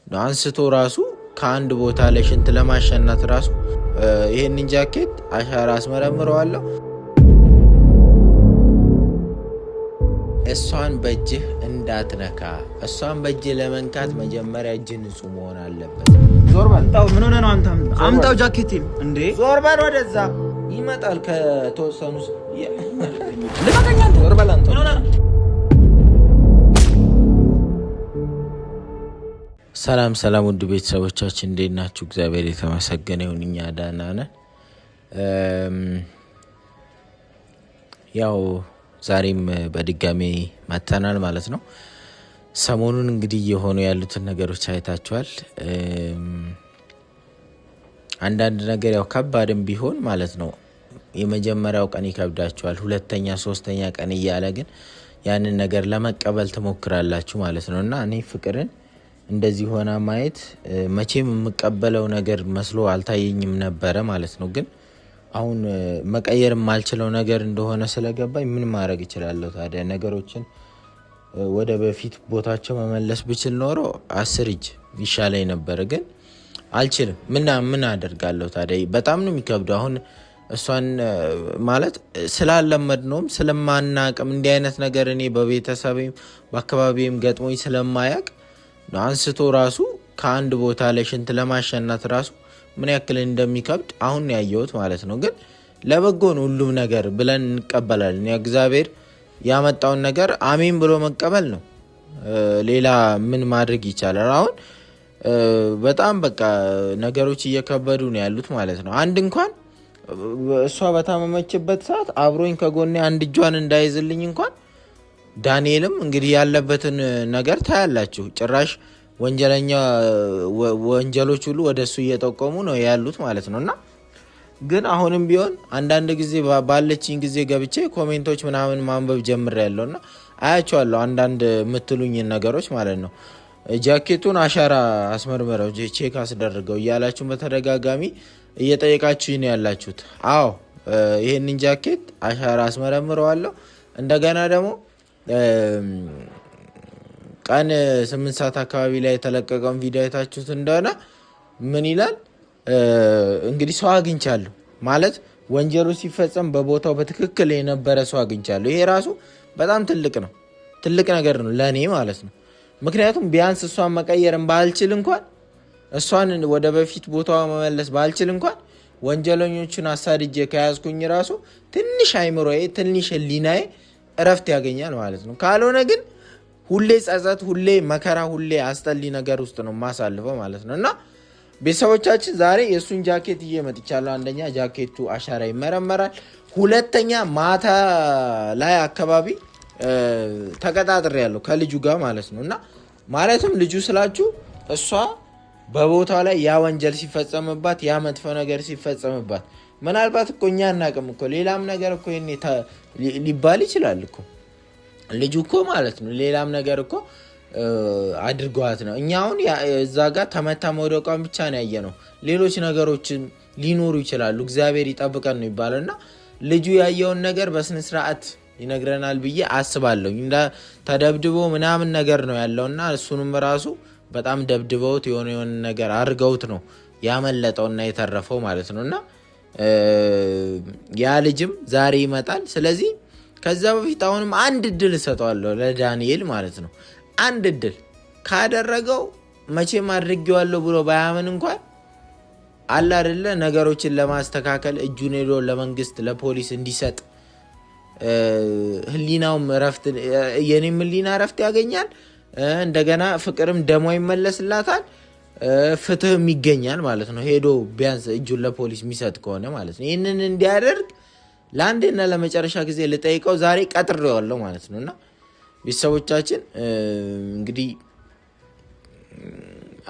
አንስቶ ራሱ ከአንድ ቦታ ላይ ሽንት ለማሸናት ራሱ ይሄንን ጃኬት አሻራ አስመረምረዋለሁ። እሷን በእጅህ እንዳትነካ። እሷን በእጅህ ለመንካት መጀመሪያ እጅ ንጹህ መሆን አለበት። ዞር በል። ምን ሆነ ነው? አምጣው ጃኬቴን እንዴ! ዞር በል ወደዛ። ይመጣል ከተወሰኑ ለማገኛ ዞር በል አንተ። ሰላም ሰላም ውድ ቤተሰቦቻችን እንዴት ናችሁ? እግዚአብሔር የተመሰገነ ይሁን፣ እኛ ደህና ነን። ያው ዛሬም በድጋሚ መተናል ማለት ነው። ሰሞኑን እንግዲህ የሆኑ ያሉትን ነገሮች አይታችኋል። አንዳንድ ነገር ያው ከባድም ቢሆን ማለት ነው የመጀመሪያው ቀን ይከብዳችኋል፣ ሁለተኛ ሶስተኛ ቀን እያለ ግን ያንን ነገር ለመቀበል ትሞክራላችሁ ማለት ነው። እና እኔ ፍቅርን እንደዚህ ሆና ማየት መቼም የምቀበለው ነገር መስሎ አልታየኝም ነበረ ማለት ነው። ግን አሁን መቀየር የማልችለው ነገር እንደሆነ ስለገባኝ ምን ማድረግ እችላለሁ ታዲያ? ነገሮችን ወደ በፊት ቦታቸው መመለስ ብችል ኖሮ 10 እጅ ይሻለኝ ነበር። ግን አልችልም። ምን አደርጋለሁ ታዲያ? በጣም ነው የሚከብደው። አሁን እሷን ማለት ስላለመድነውም ስለማናቅም እንዲህ አይነት ነገር እኔ በቤተሰቤም በአካባቢም ገጥሞኝ ስለማያቅ አንስቶ ራሱ ከአንድ ቦታ ላይ ሽንት ለማሸናት ራሱ ምን ያክል እንደሚከብድ አሁን ያየሁት ማለት ነው። ግን ለበጎ ነው ሁሉም ነገር ብለን እንቀበላለን። እግዚአብሔር ያመጣውን ነገር አሜን ብሎ መቀበል ነው። ሌላ ምን ማድረግ ይቻላል? አሁን በጣም በቃ ነገሮች እየከበዱ ነው ያሉት ማለት ነው። አንድ እንኳን እሷ በታመመችበት ሰዓት አብሮኝ ከጎኔ አንድ እጇን እንዳይዝልኝ እንኳን ዳንኤልም እንግዲህ ያለበትን ነገር ታያላችሁ። ጭራሽ ወንጀሎች ሁሉ ወደሱ እየጠቆሙ ነው ያሉት ማለት ነው። እና ግን አሁንም ቢሆን አንዳንድ ጊዜ ባለችኝ ጊዜ ገብቼ ኮሜንቶች ምናምን ማንበብ ጀምሬያለሁ እና አያቸዋለሁ አንዳንድ የምትሉኝን ነገሮች ማለት ነው። ጃኬቱን አሻራ አስመርመረው ቼክ አስደርገው እያላችሁ በተደጋጋሚ እየጠየቃችሁ ነው ያላችሁት። አዎ ይሄንን ጃኬት አሻራ አስመረምረዋለሁ። እንደገና ደግሞ ቀን 8 ሰዓት አካባቢ ላይ የተለቀቀውን ቪዲዮ አይታችሁት እንደሆነ ምን ይላል እንግዲህ ሰው አግኝቻለሁ ማለት ወንጀሉ ሲፈጸም በቦታው በትክክል የነበረ ሰው አግኝቻለሁ። ይሄ ራሱ በጣም ትልቅ ነገር ነው ለኔ ማለት ነው። ምክንያቱም ቢያንስ እሷን መቀየርን ባልችል እንኳን እሷን ወደ በፊት ቦታዋ መመለስ ባልችል እንኳን ወንጀለኞቹን አሳድጄ ከያዝኩኝ ራሱ ትንሽ አይምሮዬ ትንሽ ህሊናዬ እረፍት ያገኛል ማለት ነው። ካልሆነ ግን ሁሌ ጸጸት፣ ሁሌ መከራ፣ ሁሌ አስጠሊ ነገር ውስጥ ነው ማሳልፈው ማለት ነው። እና ቤተሰቦቻችን ዛሬ የእሱን ጃኬት እየመጥቻለሁ። አንደኛ ጃኬቱ አሻራ ይመረመራል። ሁለተኛ ማታ ላይ አካባቢ ተቀጣጥሬ ያለው ከልጁ ጋር ማለት ነው። እና ማለትም ልጁ ስላችሁ እሷ በቦታው ላይ ያ ወንጀል ሲፈጸምባት ያ መጥፎ ነገር ሲፈጸምባት ምናልባት እኮ እኛ እናቅም እኮ ሌላም ነገር እኮ ሊባል ይችላል እኮ ልጁ እኮ ማለት ነው። ሌላም ነገር እኮ አድርገዋት ነው። እኛ አሁን እዛ ጋር ተመታ መውደቋን ብቻ ነው ያየነው። ሌሎች ነገሮችን ሊኖሩ ይችላሉ። እግዚአብሔር ይጠብቀን ነው ይባላል። እና ልጁ ያየውን ነገር በስነ ስርዓት ይነግረናል ብዬ አስባለሁ። ተደብድቦ ምናምን ነገር ነው ያለውና እሱንም ራሱ በጣም ደብድበውት የሆነ ነገር አድርገውት ነው ያመለጠውና የተረፈው ማለት ነው። እና ያ ልጅም ዛሬ ይመጣል። ስለዚህ ከዛ በፊት አሁንም አንድ እድል እሰጠዋለሁ ለዳንኤል ማለት ነው። አንድ እድል ካደረገው መቼም አድርጌዋለሁ ብሎ ባያምን እንኳን አለ አይደለ ነገሮችን ለማስተካከል እጁን ሄዶ ለመንግስት ለፖሊስ እንዲሰጥ ህሊናውም ረፍት የኔም ህሊና ረፍት ያገኛል። እንደገና ፍቅርም ደሞ ይመለስላታል፣ ፍትህም ይገኛል ማለት ነው። ሄዶ ቢያንስ እጁን ለፖሊስ የሚሰጥ ከሆነ ማለት ነው። ይህንን እንዲያደርግ ለአንድና ለመጨረሻ ጊዜ ልጠይቀው ዛሬ ቀጥሬዋለሁ ማለት ነው። እና ቤተሰቦቻችን እንግዲህ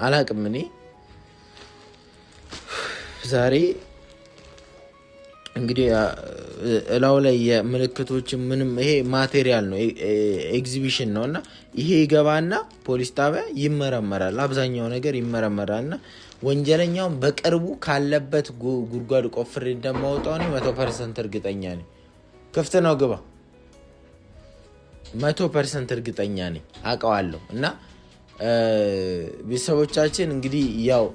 አላቅም እኔ ዛሬ እንግዲህ እላው ላይ የምልክቶች ምንም ይሄ ማቴሪያል ነው ኤግዚቢሽን ነው። እና ይሄ ይገባና ፖሊስ ጣቢያ ይመረመራል። አብዛኛው ነገር ይመረመራልና ወንጀለኛውን በቅርቡ ካለበት ጉድጓድ ቆፍሬ እንደማወጣው ነው 100% እርግጠኛ ነኝ። ክፍት ነው ግባ 100% እርግጠኛ ነኝ አውቀዋለሁ። እና ቤተሰቦቻችን እንግዲህ ያው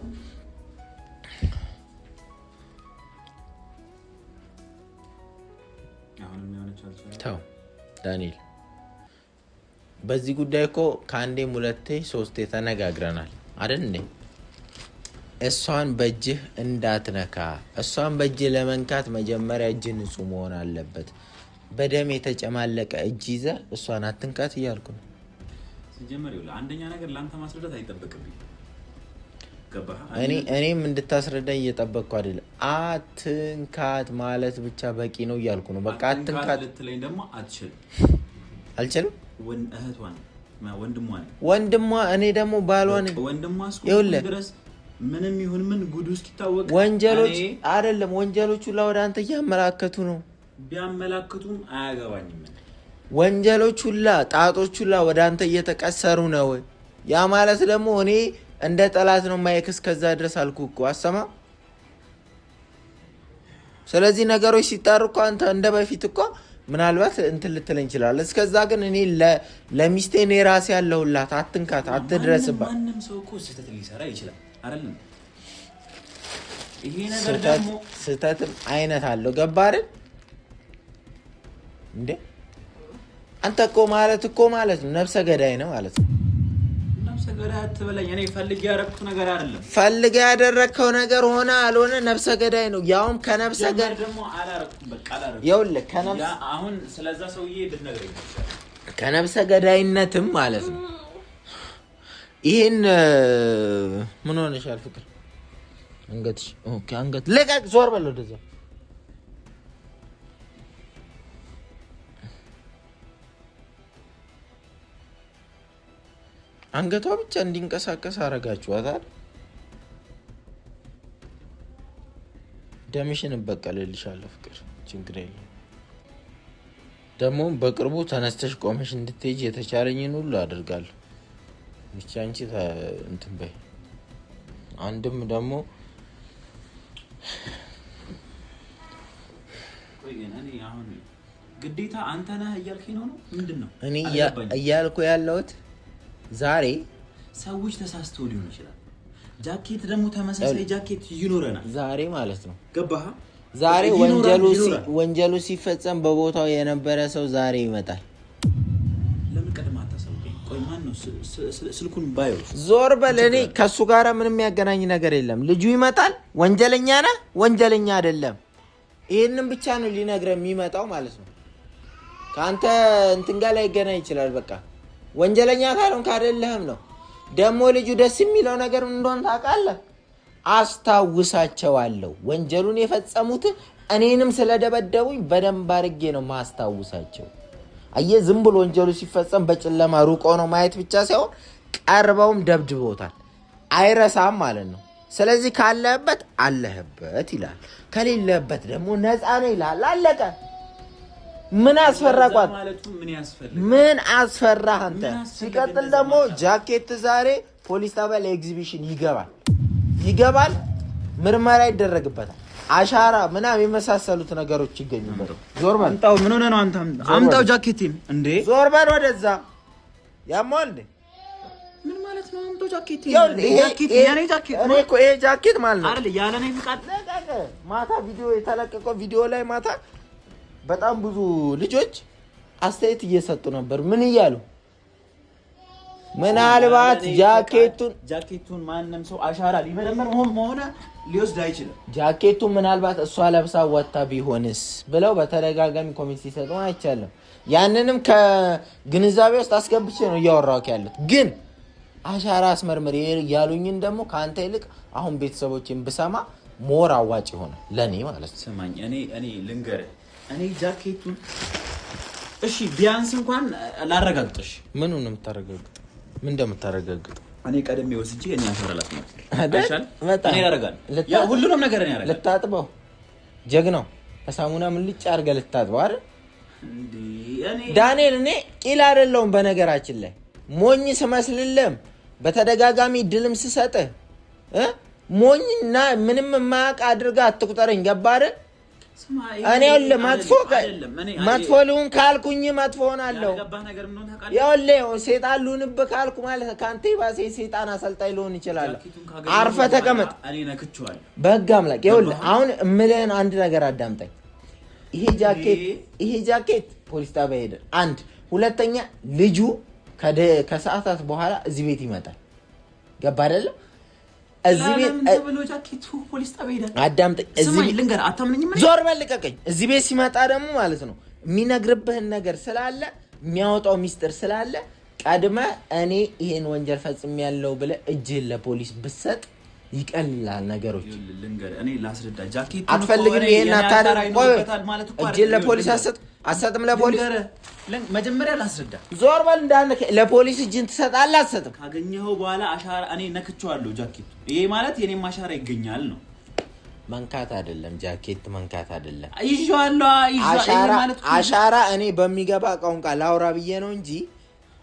ተው ዳንኤል በዚህ ጉዳይ እኮ ከአንዴም ሁለቴ ሶስቴ ተነጋግረናል አይደል እንዴ? እሷን በእጅህ እንዳትነካ። እሷን በእጅህ ለመንካት መጀመሪያ እጅ ንጹህ መሆን አለበት። በደም የተጨማለቀ እጅ ይዘህ እሷን አትንካት እያልኩ ነው። ሲጀመር ይኸውልህ አንደኛ ነገር ላንተ ማስረዳት አይጠበቅብኝ። ገባህ? እኔም እንድታስረዳኝ እየጠበቅኩ አይደለም። አትንካት ማለት ብቻ በቂ ነው እያልኩ ነው። በቃ አትንካት ልትለኝ ደግሞ አትችልም። አልችልም። እህቷ ነው ወንድሟ እኔ ደግሞ ባሏ ነኝ። ወንድሟ እስከሆነ ድረስ ምንም ይሁን ምን ጉድ ውስጥ ይታወቅ። ወንጀሎች አይደለም ወንጀሎቹ ወደ አንተ እያመላከቱ ነው። ቢያመላክቱም አያገባኝም። ወንጀሎቹ ጣጦቹ ወደ አንተ እየተቀሰሩ ነው። ያ ማለት ደግሞ እኔ እንደ ጠላት ነው ማየክ እስከዛ ድረስ አልኩ እኮ አሰማ። ስለዚህ ነገሮች ሲጣሩ እኮ አንተ እንደ በፊት እኮ ምናልባት እንትን ልትለኝ ይችላል። እስከዛ ግን እኔ ለሚስቴ እኔ ራሴ ያለሁላት አትንካት፣ አትድረስባት። ማንም ሰው እኮ ስህተት ሊሰራ ይችላል አይደል? ይሄ ነገር ደግሞ ስህተትም አይነት አለው። ገባ አይደል እንዴ? አንተ እኮ ማለት ነው ነፍሰ ገዳይ ነው ማለት ነው። ነፍሰ ገዳይ አትበለኝ። እኔ ፈልጌ ያደረኩት ነገር አይደለም። ፈልጌ ያደረከው ነገር ሆነ አልሆነ ነፍሰ ገዳይ ነው። ያውም ከነፍሰ ገዳይ ደግሞ አላረኩም። በቃ አላረኩም። ይኸውልህ አሁን ስለዛ ሰውዬ ብትነግረኝ ከነፍሰ ገዳይነትም ማለት ነው። ይሄን ምን ሆነሻል ፍቅር? አንገትሽ ኦኬ፣ አንገት ለቀቅ፣ ዞር በል ወደዛ። አንገቷ ብቻ እንዲንቀሳቀስ አረጋችኋታል። ደምሽን እበቀልልሻለሁ ፍቅር፣ ችግር የለም። ደግሞ በቅርቡ ተነስተሽ ቆመሽ እንድትሄጂ የተቻለኝን ሁሉ አደርጋለሁ። ብቻ አንቺ እንትን በይ። አንድም ደግሞ ግዴታ አንተ ነህ እያልከኝ ነው? ምንድን ነው እኔ እያልኩ ያለሁት? ዛሬ ሰዎች ተሳስተው ሊሆን ይችላል። ጃኬት ደግሞ ተመሳሳይ ጃኬት ይኖረናል ዛሬ ማለት ነው። ገባህ? ዛሬ ወንጀሉ ሲፈጸም በቦታው የነበረ ሰው ዛሬ ይመጣል። ለምን ቀድማ አታሳውቀኝ? ቆይ ማን ነው ስልኩን ባየው? ዞር በል። እኔ ከሱ ጋር ምንም የሚያገናኝ ነገር የለም። ልጁ ይመጣል። ወንጀለኛ ነህ፣ ወንጀለኛ አይደለም። ይሄንን ብቻ ነው ሊነግረህ የሚመጣው ማለት ነው። ካንተ እንትን ጋር ላይ ይገናኝ ይችላል። በቃ ወንጀለኛ ካልሆንክ አይደለህም ነው። ደግሞ ልጁ ደስ የሚለው ነገር እንደሆነ ታውቃለህ? አስታውሳቸዋለሁ። ወንጀሉን የፈጸሙት እኔንም ስለደበደቡኝ በደንብ አድርጌ ነው ማስታውሳቸው። አየህ፣ ዝም ብሎ ወንጀሉ ሲፈጸም በጨለማ ሩቆ ነው ማየት ብቻ ሳይሆን ቀርበውም ደብድቦታል። አይረሳም ማለት ነው። ስለዚህ ካለህበት አለህበት ይላል፣ ከሌለህበት ደግሞ ነፃ ነው ይላል። አለቀ። ምን አስፈራቋት? ምን አስፈራህ አንተ? ሲቀጥል ደግሞ ጃኬት ዛሬ ፖሊስ ጣቢያ ለኤግዚቢሽን ይገባል፣ ምርመራ ይደረግበታል፣ አሻራ ምናምን የመሳሰሉት ነገሮች ይገኙበት። ዞር በል። አምጣው። ምን ሆነ ነው አንተ? አምጣው ጃኬቴን። እንዴ ዞር በል ወደዛ። ያሟል እንዴ? ምን ማለት ነው? አምጣው ጃኬቴን። ይሄ ጃኬት እኔ እኮ ይሄ ጃኬት ማለት ነው አይደል? ያለ ነው ፍቃድ። ማታ ቪዲዮ የተለቀቀው ቪዲዮ ላይ ማታ በጣም ብዙ ልጆች አስተያየት እየሰጡ ነበር። ምን እያሉ? ምናልባት ጃኬቱን ማንም ሰው አሻራ ሊመረመር ሆነ ሊወስድ አይችልም። ጃኬቱን ምናልባት እሷ ለብሳ ወጣ ቢሆንስ ብለው በተደጋጋሚ ኮሜንት ሲሰጡ አይቻልም። ያንንም ከግንዛቤ ውስጥ አስገብቼ ነው እያወራሁት ያለሁት። ግን አሻራ አስመርምር ያሉኝን ደግሞ ከአንተ ይልቅ አሁን ቤተሰቦችን ብሰማ ሞር አዋጭ ሆነ ለኔ ማለት ነው። ስማኝ፣ እኔ ልንገርህ፣ እኔ ጃኬቱን እሺ ቢያንስ እንኳን ላረጋግጥሽ። ምኑን ነው የምታረጋግጥ? ምን እንደምታረጋግጥ? እኔ ቀደም ወስጄ እኔ አፈራላት ነው አይሻል? እኔ ያረጋል ያ ሁሉንም ነገር እኔ ያረጋል። ልታጥበው ጀግናው በሳሙና ምን ልጭ አድርገህ ልታጥበው አይደል እንዴ? ዳንኤል፣ እኔ ቂል አይደለሁም በነገራችን ላይ ሞኝ ስመስልልም በተደጋጋሚ ድልም ስሰጥህ ሞኝና ምንም የማያውቅ አድርገህ አትቁጠረኝ። ገባህ አይደል? እኔ መጥፎ ልሁን ካልኩኝ መጥፎ ሆናለሁ። ይኸውልህ ሴጣን ልሁንብህ ካልኩ ማለት ከአንተ የባሰ ሴጣን አሰልጣኝ ልሆን እችላለሁ። አርፈህ ተቀመጥ በህግ አምላክ። ይኸውልህ አሁን እምልህን አንድ ነገር አዳምጠኝ። ይሄ ጃኬት ፖሊስ ጣቢያ ሄደ። አንድ ሁለተኛ ልጁ ከሰዓታት በኋላ እዚህ ቤት ይመጣል። ገባ አይደለ? እዚህ ቤት ተብሎ ጃኬቱ ፖሊስ ጣቢያ ሄደ። አዳምጠኝ። እዚህ ልንገር፣ አታምነኝም? ዞር በል ልቀቀኝ። እዚህ ቤት ሲመጣ ደግሞ ማለት ነው የሚነግርብህን ነገር ስላለ የሚያወጣው ሚስጥር ስላለ ቀድመህ እኔ ይሄን ወንጀል ፈጽሜያለሁ ብለህ እጅህን ለፖሊስ ብትሰጥ ይቀላል ነገሮች። ልንገር፣ እኔ ላስረዳ። ጃኬቱ አትፈልግም? ይሄን አታደርግ ማለት እኮ እጅህን ለፖሊስ አትሰጥም? ለፖሊስ መጀመሪያ ላስረዳ። ዞር በል እንዳንተ። ለፖሊስ እጅን ትሰጣለህ አትሰጥም? ካገኘኸው በኋላ አሻራ እኔ ነክቼዋለሁ ጃኬቱ። ይሄ ማለት የኔም አሻራ ይገኛል ነው። መንካት አይደለም፣ ጃኬት መንካት አይደለም። ይዤዋለሁ አሻራ እኔ በሚገባ ቋንቋ ላውራ ብዬ ነው እንጂ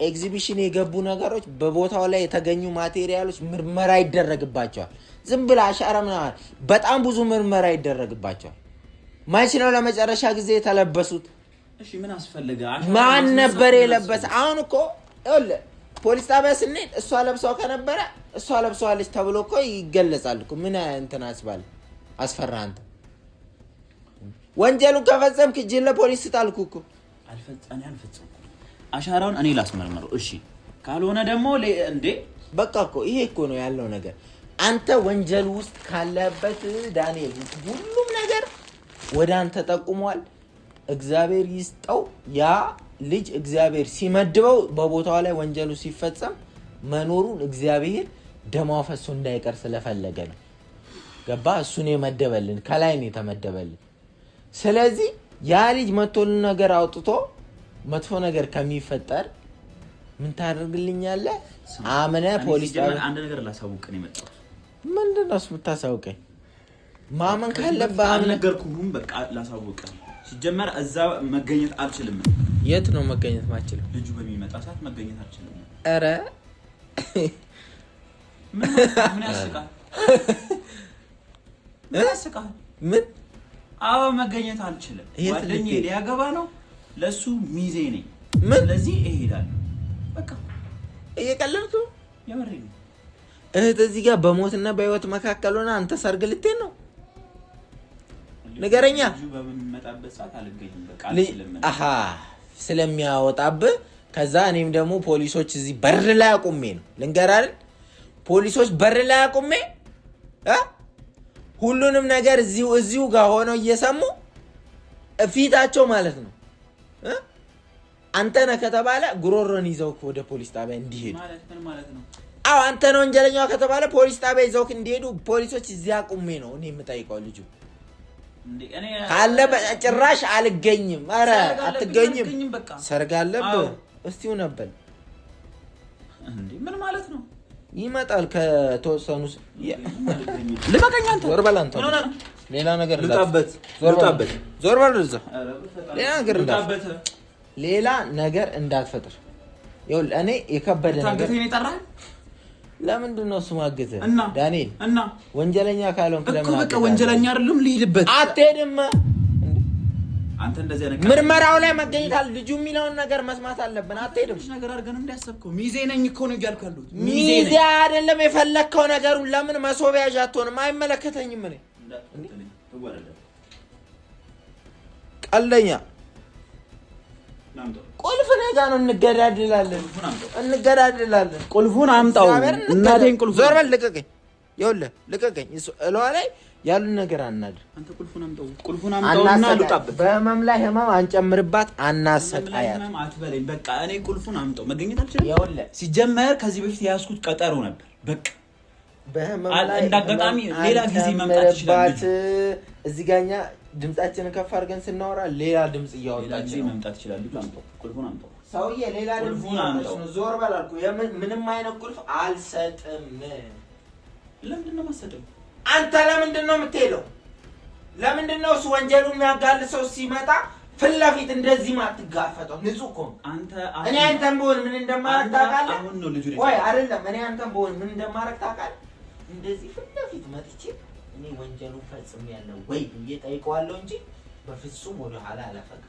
ኤግዚቢሽን የገቡ ነገሮች በቦታው ላይ የተገኙ ማቴሪያሎች ምርመራ ይደረግባቸዋል። ዝም ብለህ አሻራ ምናምን በጣም ብዙ ምርመራ ይደረግባቸዋል። መች ነው ለመጨረሻ ጊዜ የተለበሱት? እሺ ምን አስፈልገ? ማን ነበር የለበሰ? አሁን እኮ ይኸውልህ ፖሊስ ጣቢያ ስንሄድ እሷ ለብሰው ከነበረ እሷ ለብሰዋለች ተብሎ እኮ ይገለጻል እኮ። ምን እንትን አስፈራ አንተ። ወንጀሉን ከፈጸምክ እጅህን ለፖሊስ ስጣልኩ እኮ። አልፈጸምኩም። አሻራውን እኔ ላስመርመረው። እሺ ካልሆነ ደግሞ እንዴ በቃ እኮ ይሄ እኮ ነው ያለው ነገር። አንተ ወንጀል ውስጥ ካለበት ዳንኤል ሁሉም ነገር ወደ አንተ ጠቁሟል። እግዚአብሔር ይስጠው። ያ ልጅ እግዚአብሔር ሲመድበው በቦታው ላይ ወንጀሉ ሲፈጸም መኖሩን እግዚአብሔር ደማው ፈሶ እንዳይቀር ስለፈለገ ነው። ገባ? እሱን የመደበልን ከላይ ነው የተመደበልን። ስለዚህ ያ ልጅ መቶልን ነገር አውጥቶ መጥፎ ነገር ከሚፈጠር ምን ታደርግልኛለህ? አመነ ፖሊስ ጣቢያ አንድ ነገር ላሳውቅ ነው የመጣው። ምንድነው እሱ የምታሳውቀኝ? ማመን ካለብህ አልነገርኩህም። በቃ ላሳውቅ። ሲጀመር እዛ መገኘት አልችልም። የት ነው መገኘት ማችለው? ልጁ በሚመጣ ሰዓት መገኘት አልችልም። ኧረ ምን ያስቃል? ምን? አዎ መገኘት አልችልም። ጓደኛዬ ሊያገባ ነው። ለሱ ሚዜ ነኝ። ስለዚህ እሄዳለሁ። በቃ እየቀለድኩ የመረኝ እህት እዚህ ጋር በሞትና በህይወት መካከል ሆነ አንተ ሰርግ ልትሄድ ነው? ንገረኛ። ልጁ በሚመጣበት ሰዓት አልገኝም። በቃ አሃ ስለሚያወጣብህ ከዛ እኔም ደግሞ ፖሊሶች እዚህ በር ላይ አቁሜ ነው ልንገርህ አይደል? ፖሊሶች በር ላይ አቁሜ ሁሉንም ነገር እዚሁ ጋር ሆነው እየሰሙ ፊታቸው ማለት ነው አንተ ነህ ከተባለ ጉሮሮን ይዘው ወደ ፖሊስ ጣቢያ እንዲሄዱ ማለት ነው። አዎ አንተ ነው ወንጀለኛው ከተባለ ፖሊስ ጣቢያ ይዘው እንዲሄዱ ፖሊሶች እዚህ አቁሜ ነው እኔ የምጠይቀው። ልጁ ካለ በጭራሽ አልገኝም። ኧረ አትገኝም። ሰርግ አለብህ። እስቲው ነበር እንዴ? ምን ማለት ነው? ይመጣል ከተወሰኑ ልቀቀኝ አንተ። ዞር በል አንተ። ሌላ ነገር ልጣበት። ዞር በል እዛ። ሌላ ነገር እንዳትፈጥር። ይኸውልህ እኔ የከበደ ነገር ታገተኝ ይጠራል። ለምንድን ነው እሱ ማገተ? ዳንኤል እና ወንጀለኛ ካልሆንክ ለምን በቃ ወንጀለኛ አይደለም ልሂድበት። አትሄድም። አንተ እንደዚህ ነገር ምርመራው ላይ መገኘት አለ። ልጁ የሚለውን ነገር መስማት አለብን። አትሄድም። ነገር አድርገን እንዳያሰብከው ሚዜ ነኝ እኮ ነው እያልኩ ያለሁት። ሚዜ አይደለም የፈለከው ነገሩን ለምን መሶቢያ ያዥ አትሆንም? አይመለከተኝም። እኔ ቀልደኛ ቁልፍ ነጋ ነው። እንገዳድላለን። ቁልፉን አምጣው። እናቴን ቁልፉን ዞር በል ልቀቀኝ። ይኸውልህ ልቀቀኝ። እለዋ ላይ ያሉን ነገር አናድር። አንተ ቁልፉን አምጣውና ልውጣበት። በህመም ላይ ህመም አንጨምርባት። አናሰቃያት። ህመም አትበለኝ። በቃ እኔ ቁልፉን አምጣው። መገኘት አልችልም። ይኸውልህ ሲጀመር ከዚህ በፊት ያዝኩት ቀጠሮ ነበር። በቃ በህመም ላይ እንዳጋጣሚ ሌላ ጊዜ መምጣት ይችላል። እዚህ ጋኛ ድምጻችንን ከፍ አድርገን ስናወራ ሌላ ድምጽ እያወጣች መምጣት ይችላል። ቁልፉን አምጣው ሰውዬ። ሌላ ድምጽ እያወጣች ነው። ዞር በል አልኩህ። ምንም አይነት ቁልፍ አልሰጥም። ለምንድን ነው የማትሰጠው? አንተ ለምንድን ነው የምትሄደው? ለምንድን ነው እሱ ወንጀሉ የሚያጋልጥ ሰው ሲመጣ ፊት ለፊት እንደዚህ ማትጋፈጠው? ንጹህ እኮ እኔ አንተን ብሆን ምን እንደማረግ ታውቃለህ? ወይ አይደለም እኔ አንተን ብሆን ምን እንደማረግ ታውቃለህ? እንደዚህ ፊት ለፊት መጥቼ እኔ ወንጀሉን ፈጽሜያለሁ ወይ ብዬ ጠይቀዋለሁ እንጂ በፍጹም ወደ ኋላ አላፈግም።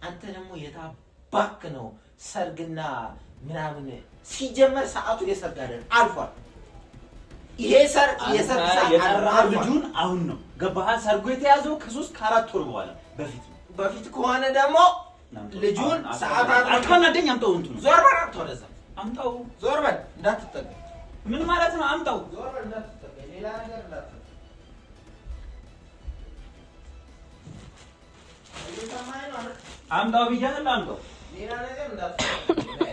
አንተ ደግሞ የታባክ ነው ሰርግና ምናምን ሲጀመር ሰዓቱ የሰርግ አይደል አልፏል። ይሄ ሰርግ የሰርግ የጠራህ ልጁን አሁን ነው ገባህ? ሰርጉ የተያዘው ከ3 ከ4 ወር በኋላ በፊት ከሆነ ደግሞ ልጁን ሰዓታት አታናደኝ። አምጣው እንትኑ ዞር በል አንተ ወደዛ አምጣው። ዞር በል እንዳትጠጋ። ምን ማለት ነው? አምጣው ዞር በል እንዳትጠጋ። ሌላ ነገር እንዳትጠጋ። አምጣው ብያለሁ። አምጣው ሌላ ነገር እንዳትጠጋ።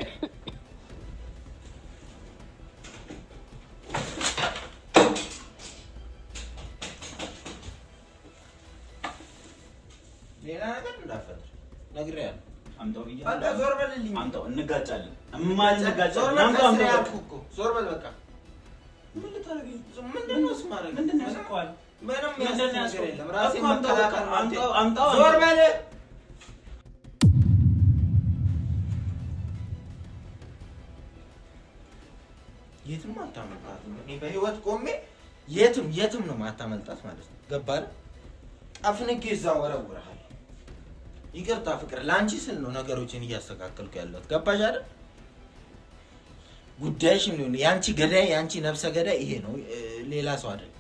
ሌላ ነገር እንዳትፈጥር ነግሬሃለሁ። አምጣው ብያለሁ። አንተ ዞር በልልኝ። አምጣው እንጋጫለን። እንጋጫለን። አምጣው ዞር በል በቃ። ምን ልታረገኝ? ምንድነው ስማረግ? ምንድነው ያስቆዋል? ምንም ነገር የለም። ራሴ አምጣው ዞር በል። የትም አታመልጣትም። እኔ በህይወት ቆሜ የትም ነው ማታመልጣት ማለት ነው። ገባህ? አፍንጌ እዛው ወረውርሃለሁ። ይቅርታ ፍቅር፣ ለአንቺ ስል ነው ነገሮችን እያስተካከልኩ ያለሁት። ገባሽ አይደል? ጉዳይሽም ሊሆን የአንቺ ገዳይ የአንቺ ነፍሰ ገዳይ ይሄ ነው፣ ሌላ ሰው አይደል።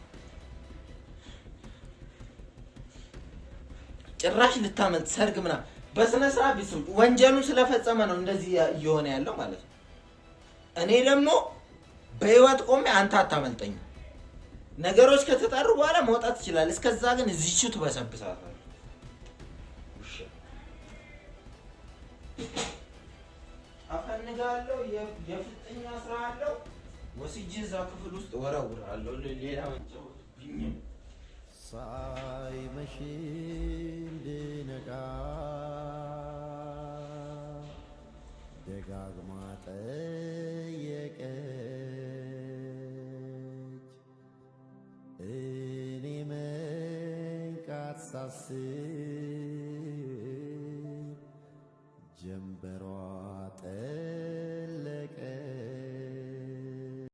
ጭራሽ ልታመልጥ ሰርግ ምናምን በስነ ስርዓት ቢስም ወንጀሉን ስለፈጸመ ነው እንደዚህ እየሆነ ያለው ማለት ነው። እኔ ደግሞ በህይወት ቆሜ አንተ አታመልጠኝም። ነገሮች ከተጣሩ በኋላ መውጣት ይችላል። እስከዛ ግን እዚህቹ ትበሰብሳታለህ። አፈንጋለሁ፣ የፍጥኛ ስራ አለው። ወስጄ እዛ ክፍል ውስጥ ወረውራለሁ። ሌላ ሳይመሽ እንድነጋ ደጋግማ ጠየቀች። እኔ መንቃት ሳስብ ጀንበሯ